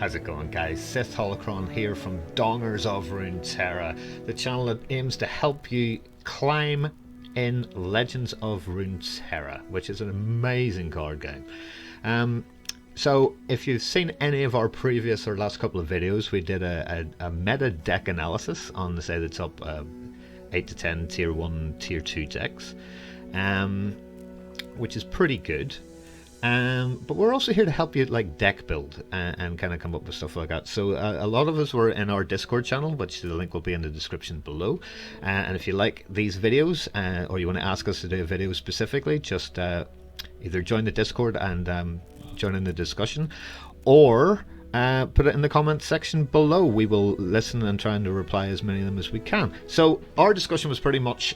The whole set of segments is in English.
How's it going, guys? Sith Holocron here from Dongers of Runeterra, the channel that aims to help you climb in Legends of Runeterra, which is an amazing card game. So if you've seen any of our previous or last couple of videos, we did a meta deck analysis on the say the top 8 to 10 tier 1, tier 2 decks, which is pretty good. But we're also here to help you like deck build and kind of come up with stuff like that. So a lot of us were in our Discord channel, which the link will be in the description below. And if you like these videos or you want to ask us to do a video specifically, just either join the Discord and join in the discussion, or put it in the comments section below. We will listen and try and reply as many of them as we can. So our discussion was pretty much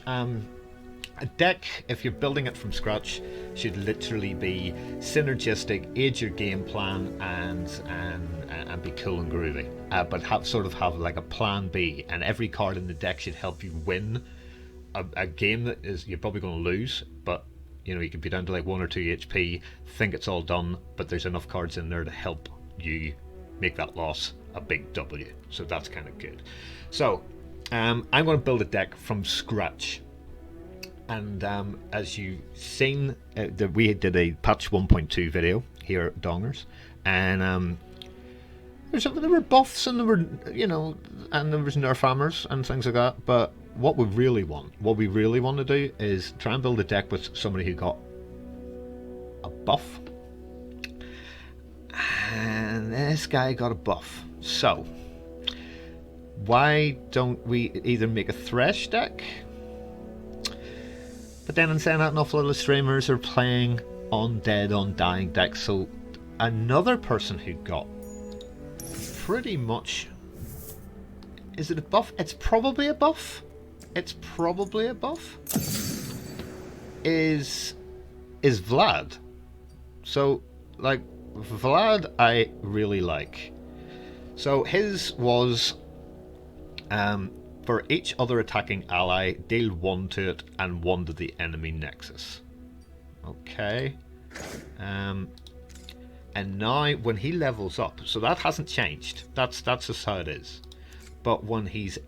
a deck, if you're building it from scratch, should literally be synergistic, aid your game plan, and be cool and groovy. But have like a plan B, and every card in the deck should help you win a game that is you're probably going to lose. But you know, you could be down to like 1 or 2 HP, think it's all done, but there's enough cards in there to help you make that loss a big W. So that's kind of good. So I'm going to build a deck from scratch. And as you've seen, we did a patch 1.2 video here at Dongers, and there were buffs and there were, you know, and there was nerf hammers and things like that. But what we really want to do is try and build a deck with somebody who got a buff, and this guy got a buff. So why don't we either make a Thresh deck? But then in saying that, an awful lot of streamers are playing undead, undying decks. So another person who got pretty much, is it a buff? It's probably a buff. It's probably a buff. Is Vlad. So like Vlad, I really like. So his was for each other attacking ally, deal 1 to it and 1 to the enemy nexus. Okay. And now when he levels up, so that hasn't changed. That's just how it is. But when he's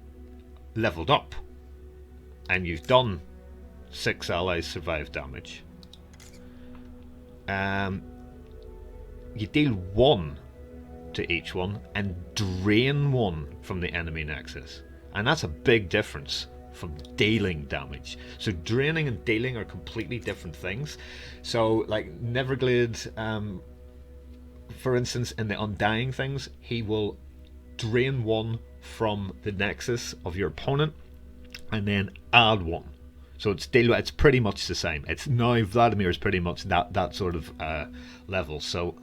leveled up and you've done 6 allies survive damage, you deal 1 to each one and drain 1 from the enemy nexus. And that's a big difference from dealing damage. So draining and dealing are completely different things. So like Neverglade, for instance, in the Undying things, he will drain 1 from the nexus of your opponent and then add 1. So it's pretty much the same. It's now Vladimir is pretty much that sort of level. So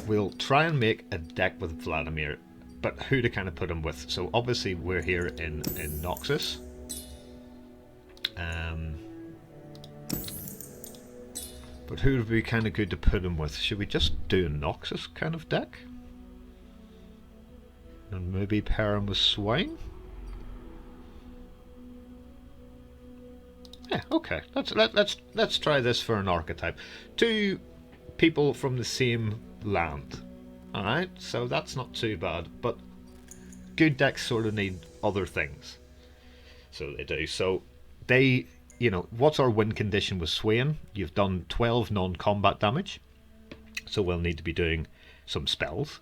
we'll try and make a deck with Vladimir, but who to kind of put him with. So obviously we're here in Noxus. But who would be kind of good to put him with? Should we just do a Noxus kind of deck? And maybe pair him with Swine? Yeah, okay. Let's try this for an archetype. 2 people from the same land. Alright, so that's not too bad, but good decks sort of need other things. So they do. So they, you know, what's our win condition with Swain? You've done 12 non-combat damage, so we'll need to be doing some spells.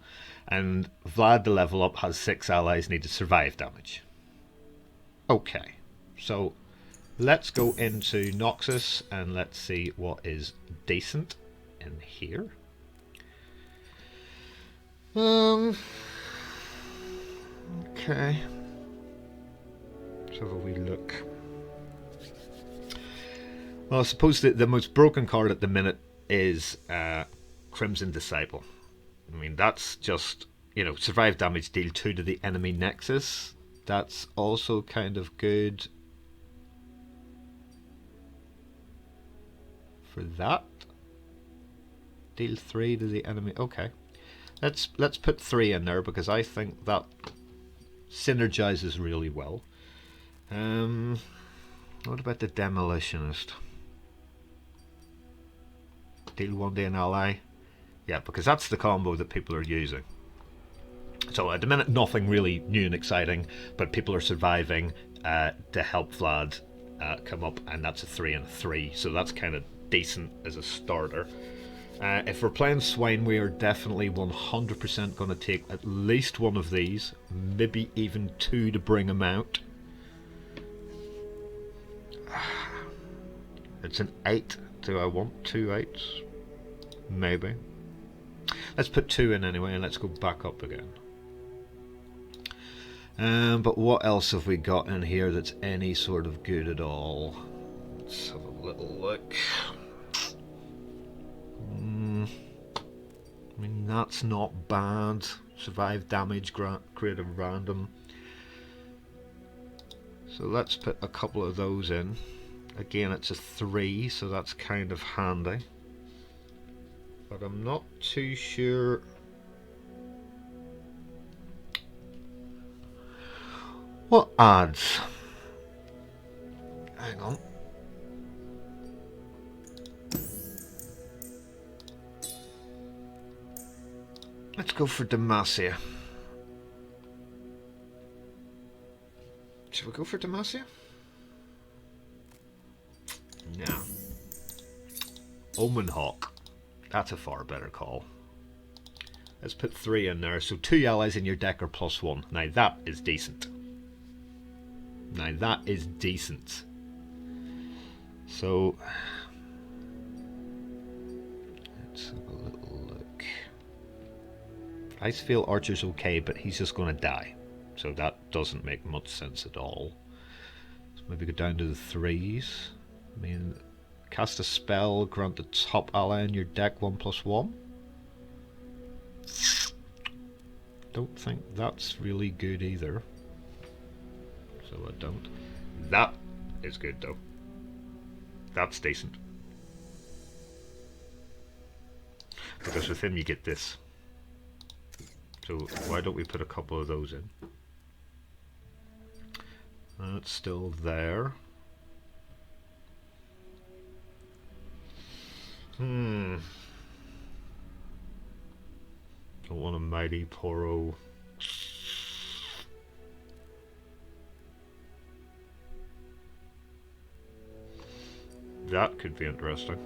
And Vlad, the level up, has 6 allies need to survive damage. Okay, so let's go into Noxus and let's see what is decent in here. Okay. So have we look. Well, I suppose the most broken card at the minute is Crimson Disciple. I mean, that's just, you know, survive damage, deal 2 to the enemy nexus. That's also kind of good for that. Deal 3 to the enemy. Okay. Let's put 3 in there because I think that synergizes really well. What about the Demolitionist? Deal 1 to an ally. Yeah, because that's the combo that people are using. So at the minute, nothing really new and exciting, but people are surviving to help Vlad come up, and that's a 3 and a 3, so that's kind of decent as a starter. If we're playing Swine, we are definitely 100% going to take at least one of these, maybe even two to bring them out. It's an 8. Do I want 2 8s? Maybe. Let's put 2 in anyway, and let's go back up again. But what else have we got in here that's any sort of good at all? Let's have a little look. I mean, that's not bad. Survive damage, create a random. So let's put a couple of those in. Again, it's a 3, so that's kind of handy. But I'm not too sure. What adds? Hang on. Let's go for Demacia. Should we go for Demacia? No. Omen Hawk. That's a far better call. Let's put 3 in there. So 2 allies in your deck are +1. Now that is decent. Now that is decent. So let's have a little look. I feel Archer's okay, but he's just going to die. So that doesn't make much sense at all. So maybe go down to the 3s. I mean, cast a spell, grant the top ally in your deck 1/1. Don't think that's really good either. So I don't. That is good though. That's decent. Because with him you get this. So why don't we put a couple of those in? That's still there. Don't want a mighty Poro. That could be interesting.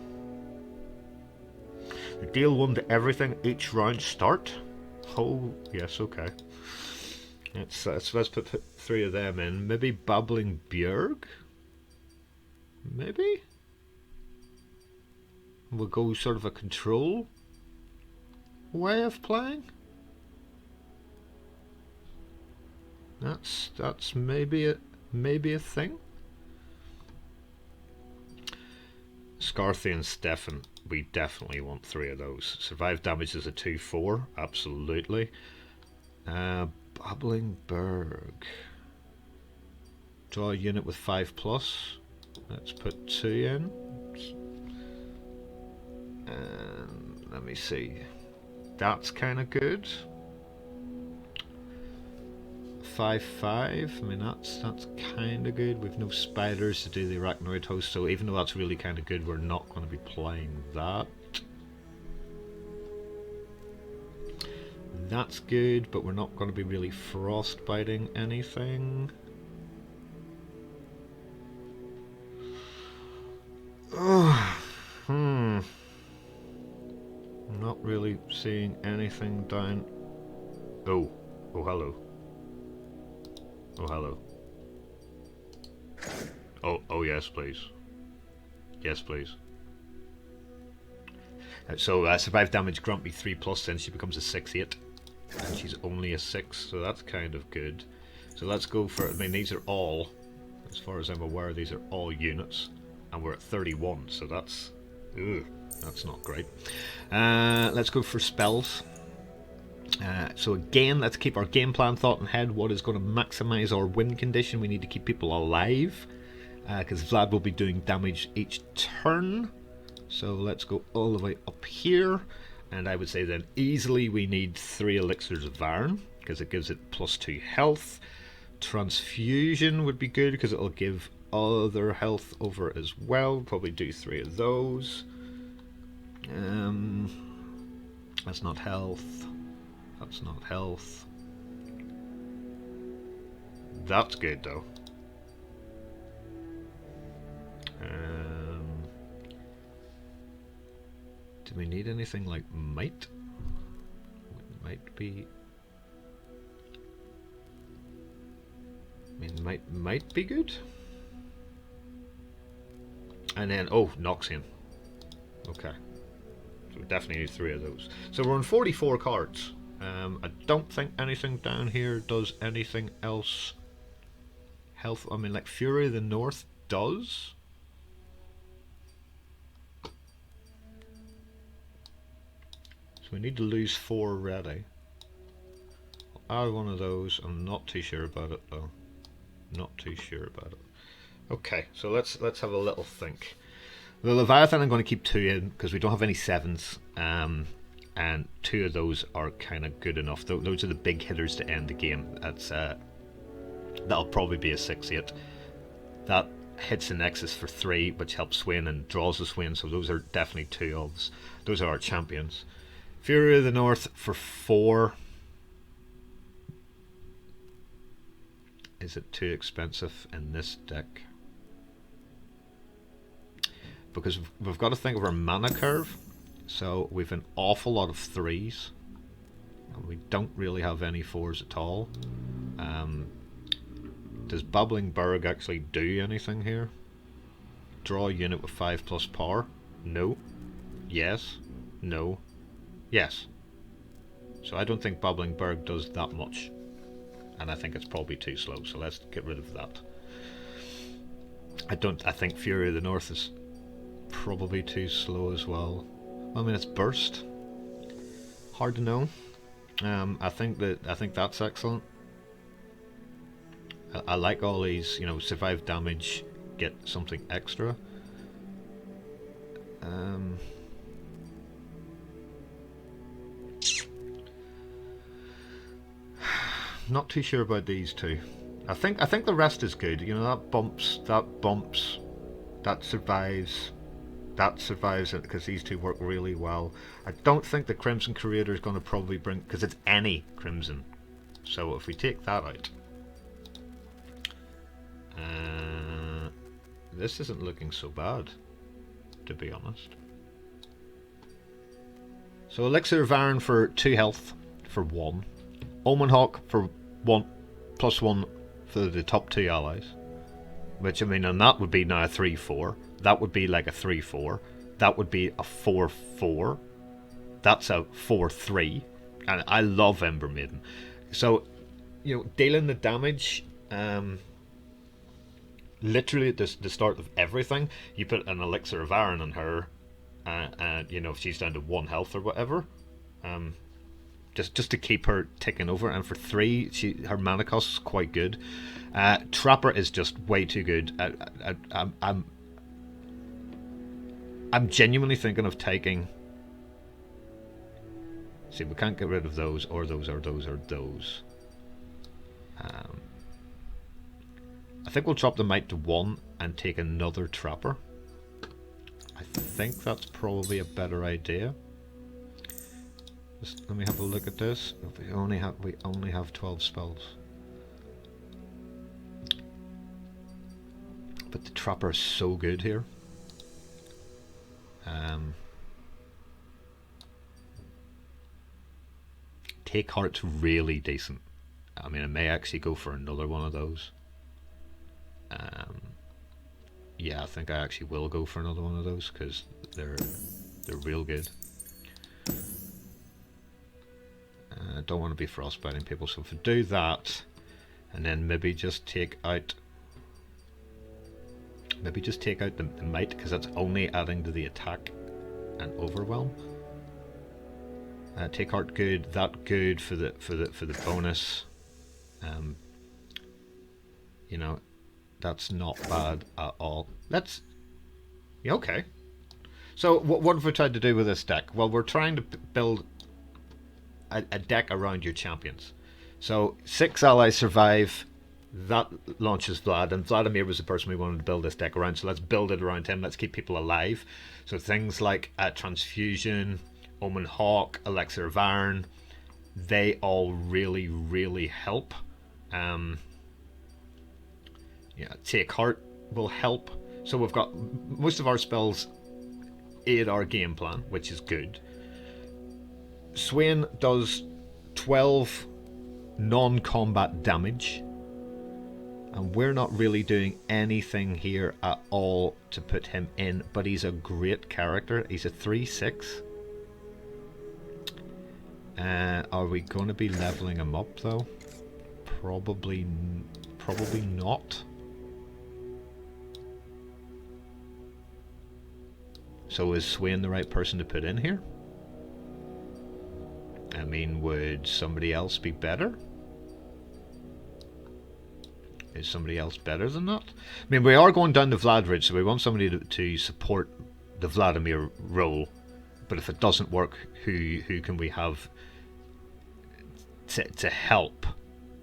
Deal 1 to everything each round start. Oh yes, okay. Let's put 3 of them in. Maybe Babbling Bjerg? Maybe? We'll go sort of a control way of playing. That's maybe a thing. Scarthian Stefan, we definitely want 3 of those. Survive damage is a 2/4, absolutely. Babbling Berg. Draw a unit with 5+. Let's put 2 in. And let me see. That's kind of good. 5/5. I mean, that's kind of good. We've no spiders to do the Arachnoid Host, so even though that's really kind of good, we're not going to be playing that. That's good, but we're not going to be really frostbiting anything. Oh, I'm not really seeing anything down. Oh, hello. Oh, hello. Oh, yes, please. Yes, please. So, survive damage, grant me 3+, then she becomes a 6/8. And she's only a 6, so that's kind of good. So let's go for, I mean, these are all, as far as I'm aware, these are all units. And we're at 31, so that's not great. Let's go for spells. So again, let's keep our game plan thought in head. What is going to maximize our win condition? We need to keep people alive, because Vlad will be doing damage each turn. So let's go all the way up here, and I would say then easily we need 3 elixirs of Varn, because it gives it +2 health. Transfusion would be good because it'll give other health over as well. Probably do 3 of those. That's not health. That's not health. That's good though. Do we need anything like might? Might be. I mean, might be good. And then, oh, Noxian. Okay. So we definitely need 3 of those. So we're on 44 cards. I don't think anything down here does anything else. Health, I mean, like Fury of the North does. So we need to lose 4 already. I'll add one of those. I'm not too sure about it though. Not too sure about it. Okay, so let's have a little think. The Leviathan I'm going to keep 2 in because we don't have any 7s, and 2 of those are kind of good enough. Those are the big hitters to end the game. That'll probably be a 6/8. That hits the Nexus for 3, which helps Swain and draws the Swain. So those are definitely 2 ofs. Those are our champions. Fury of the North for 4. Is it too expensive in this deck? Because we've got to think of our mana curve. So we've an awful lot of 3s. And we don't really have any 4s at all. Does Babbling Berg actually do anything here? Draw a unit with 5+ power? No. Yes. No. Yes. So I don't think Babbling Berg does that much. And I think it's probably too slow, so let's get rid of that. I think Fury of the North is probably too slow as well. I mean, it's burst. Hard to know. I think that's excellent. I like all these, you know, survive damage, get something extra. Not too sure about these 2. I think the rest is good. You know, that bumps, that survives it because these 2 work really well. I don't think the Crimson Creator is going to probably bring, because it's any Crimson. So if we take that out, this isn't looking so bad, to be honest. So Elixir of Iron for 2 health for 1. Omen Hawk for 1+1 for the top 2 allies. Which, I mean, and that would be now a 3/4. That would be like a 3/4. That would be a 4/4. That's a 4/3. And I love Ember Maiden. So, you know, dealing the damage, literally at the start of everything, you put an Elixir of Iron on her, and you know, if she's down to 1 health or whatever, just to keep her ticking over. And for 3, her mana cost is quite good. Trapper is just way too good. I'm genuinely thinking of taking. See, we can't get rid of those, or those, or those, or those. I think we'll drop the Might to 1 and take another Trapper. I think that's probably a better idea. Just let me have a look at this. We only have 12 spells. But the Trapper is so good here. Take Heart's really decent. I mean, I may actually go for another one of those. Yeah, I think I actually will go for another one of those because they're real good. I don't want to be frostbiting people, so if I do that, and then maybe just take out the might, because that's only adding to the attack and overwhelm. Take Heart good, that good for the bonus. You know, that's not bad at all. Yeah, okay. So what have we tried to do with this deck? Well, we're trying to build a deck around your champions. So 6 allies survive. That launches Vlad, and Vladimir was the person we wanted to build this deck around, so let's build it around him. Let's keep people alive. So things like Transfusion, Omen Hawk, Elixir of Iron, they all really, really help. Yeah, Take Heart will help. So we've got most of our spells aid our game plan, which is good. Swain does 12 non-combat damage, and we're not really doing anything here at all to put him in, but he's a great character. He's a 3/6. Are we going to be leveling him up though? Probably not. So is Swain the right person to put in here? I mean, would somebody else be better? Is somebody else better than that? I mean, we are going down the Vlad route, so we want somebody to support the Vladimir role. But if it doesn't work, who can we have to help?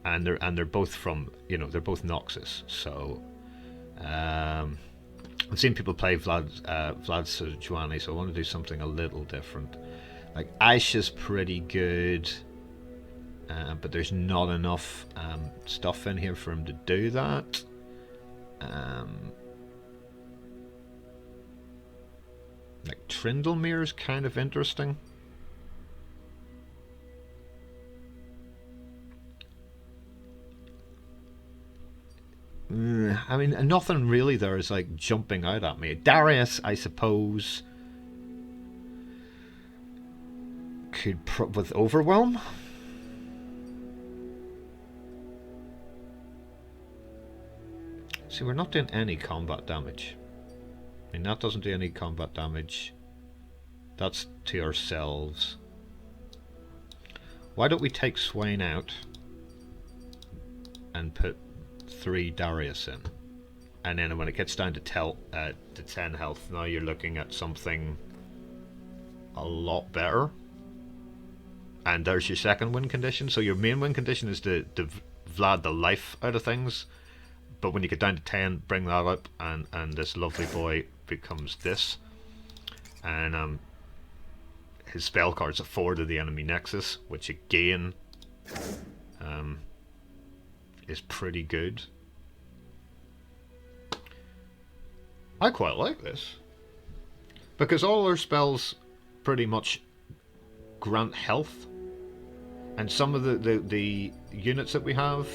And they're both from, you know, they're both Noxus. So I've seen people play Vlad Sejuani, so I want to do something a little different. Like Aisha's pretty good. But there's not enough stuff in here for him to do that. Like Trindlemir's kind of interesting. I mean, nothing really there is like jumping out at me. Darius, I suppose, could with Overwhelm. See, we're not doing any combat damage. I mean, that doesn't do any combat damage. That's to ourselves. Why don't we take Swain out and put 3 Darius in? And then when it gets down to 10 health, now you're looking at something a lot better. And there's your second win condition. So your main win condition is to Vlad the life out of things. But when you get down to 10, bring that up, and this lovely boy becomes this. And his spell cards are 4 to the enemy nexus, which again is pretty good. I quite like this, because all our spells pretty much grant health, and some of the units that we have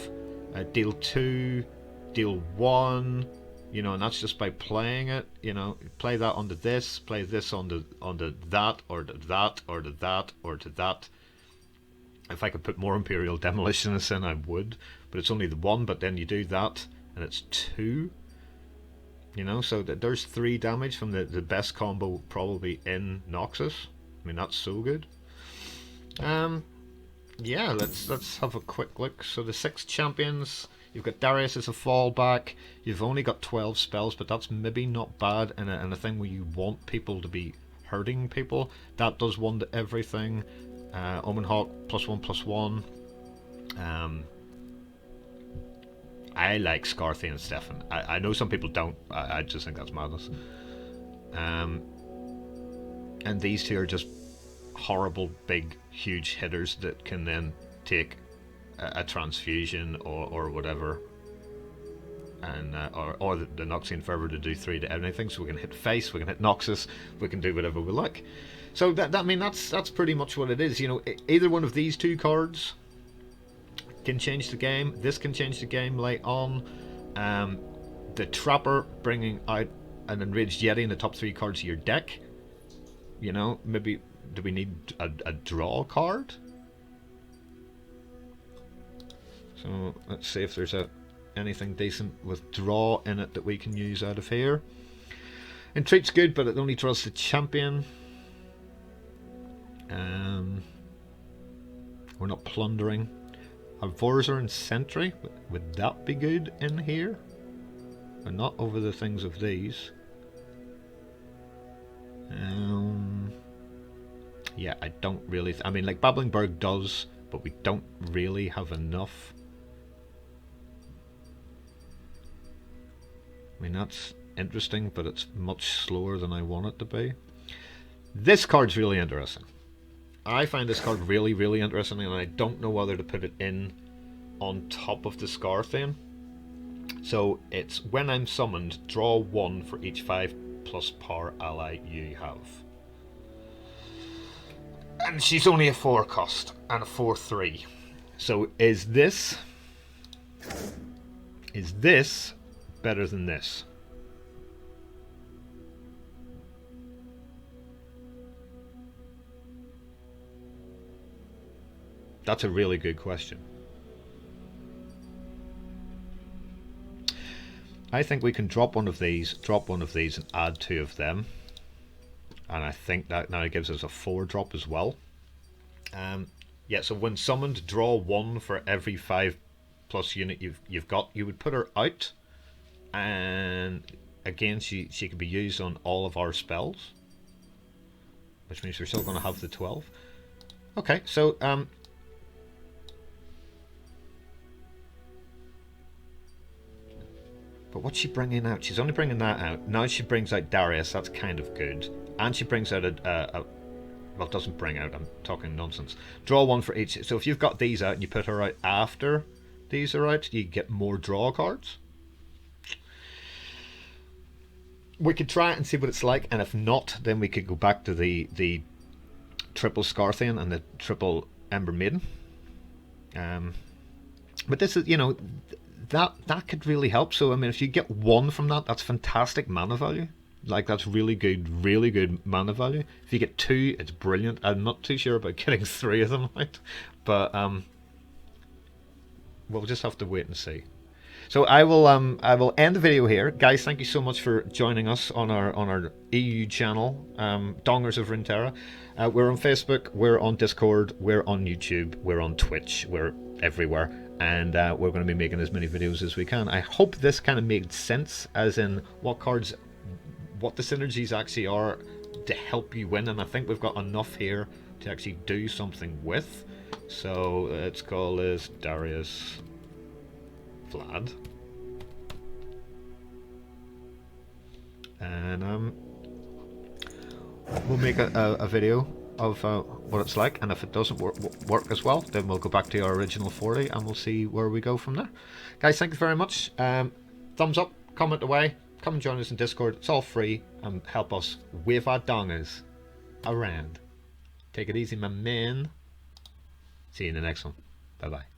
deal 2, deal 1, you know, and that's just by playing it. You know, play that onto this, play this onto that, or to that, or to that, or to that. If I could put more Imperial Demolitionists in, I would, but it's only the 1. But then you do that, and it's 2. You know, so there's 3 damage from the best combo probably in Noxus. I mean, that's so good. Yeah, let's have a quick look. So the 6 champions. You've got Darius as a fallback. You've only got 12 spells, but that's maybe not bad in a thing where you want people to be hurting people. That does 1 to everything. Omenhawk +1/+1. I like Scarthy and Stefan. I know some people don't. I just think that's madness. And these 2 are just horrible, big, huge hitters that can then take a transfusion or whatever, and or the Noxian Fervor to do 3 to anything. So we can hit face, we can hit Noxus, we can do whatever we like. So I mean that's pretty much what it is. You know, either one of these 2 cards can change the game. This can change the game late on. The Trapper bringing out an Enraged Yeti in the top 3 cards of your deck. You know, maybe do we need a draw card? So let's see if there's anything decent with draw in it that we can use out of here. Entreat's good, but it only draws the champion. We're not plundering. A Vorzer and Sentry, would that be good in here? But not over the things of these. Yeah, I don't really... I mean, like, Babbling Berg does, but we don't really have enough. I mean, that's interesting, but it's much slower than I want it to be. This card's really interesting. I find this card really, really interesting, and I don't know whether to put it in on top of the Scarthian. So it's when I'm summoned, draw 1 for each 5 plus power ally you have. And she's only a 4 cost and a 4/3. So is this better than this? That's a really good question. I think we can drop one of these, and add 2 of them. And I think that now gives us a 4 drop as well. Yeah, so when summoned, draw 1 for every 5 plus unit you've got. You would put her out, and again she can be used on all of our spells, which means we're still going to have the 12. Okay, so but what's she bringing out? She's only bringing that out. Now she brings out Darius, that's kind of good. And she brings out well, it doesn't bring out, I'm talking nonsense. Draw 1 for each. So if you've got these out and you put her out after these are out, you get more draw cards. We could try it and see what it's like, and if not, then we could go back to the triple Scarthian and the triple Ember Maiden. But this is, you know, that could really help. So I mean, if you get 1 from that, that's fantastic mana value. Like, that's really good mana value. If you get 2, it's brilliant. I'm not too sure about getting 3 of them out, but we'll just have to wait and see. So I will end the video here, guys. Thank you so much for joining us on our EU channel, Dongers of Runeterra. We're on Facebook, we're on Discord, we're on YouTube, we're on Twitch, we're everywhere, and we're going to be making as many videos as we can. I hope this kind of made sense, as in what the synergies actually are to help you win, and I think we've got enough here to actually do something with. So let's call this Darius Vlad, and we'll make a video of what it's like, and if it doesn't work as well, then we'll go back to our original 40 and we'll see where we go from there. Guys, thank you very much. Thumbs up, comment away, come and join us in Discord. It's all free, and help us wave our dongers around. Take it easy, my men. See you in the next one. Bye bye.